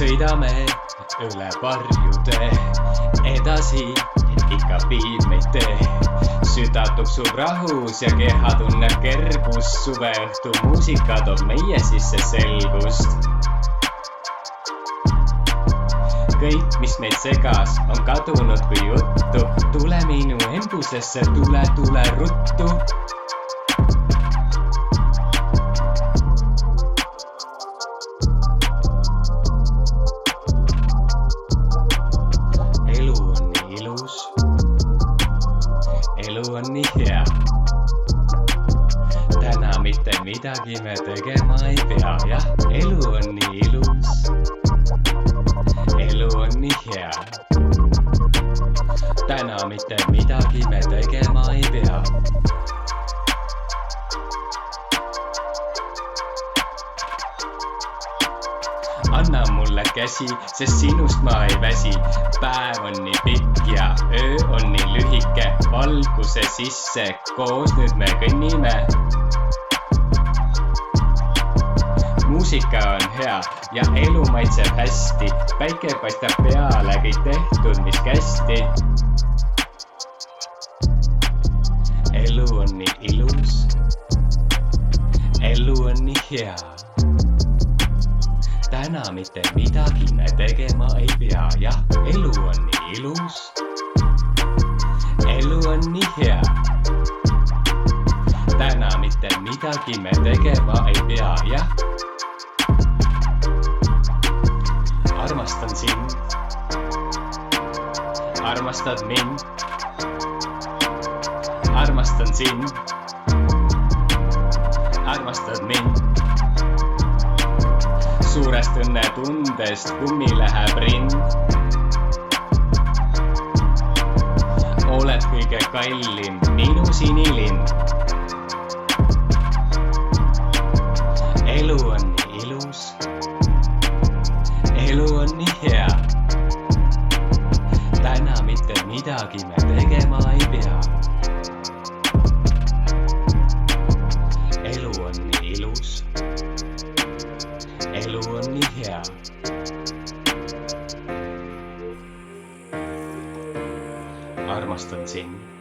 sõidame üle varjude, edasi ikka viib meid tee. Süda tuksub rahus ja keha tunneb kergust, suveõhtu muusika toob meie sisse selgust. Kõik, mis meid segas, on kadunud kui juttu. Tule minu embusesse, tule ruttu. Elu on nii ilus, elu on nii hea. Täna mitte midagi me tegema ei pea, jah, elu on nii ilus. Elu on nii hea. Täna mitte midagi me tegema ei pea. Anna mulle käsi, sest sinust ma ei väsi. Päev on nii pikk ja öö on nii lühike. Valguse sisse, koos nüüd me kõnnime. Muusika on hea ja elu maitseb hästi. Päike paistab peale, kõik tehtud, mis kästi. Elu on nii ilus. Elu on nii hea. Täna mitte midagi me tegema ei pea, jah, elu on nii ilus. Elu on nii hea. Täna mitte midagi me tegema ei pea, jah. Armastan sind. Armastad mind. Armastan sind. Armastad mind. Suurest õnnetundest kummi läheb rind. Oled kõige kallim, minu sinilind. Elu on nii ilus. Elu on nii hea. Täna mitte midagi me tegema ei pea. Elu on nii ilus. Elu on nii hea. Armastan sind.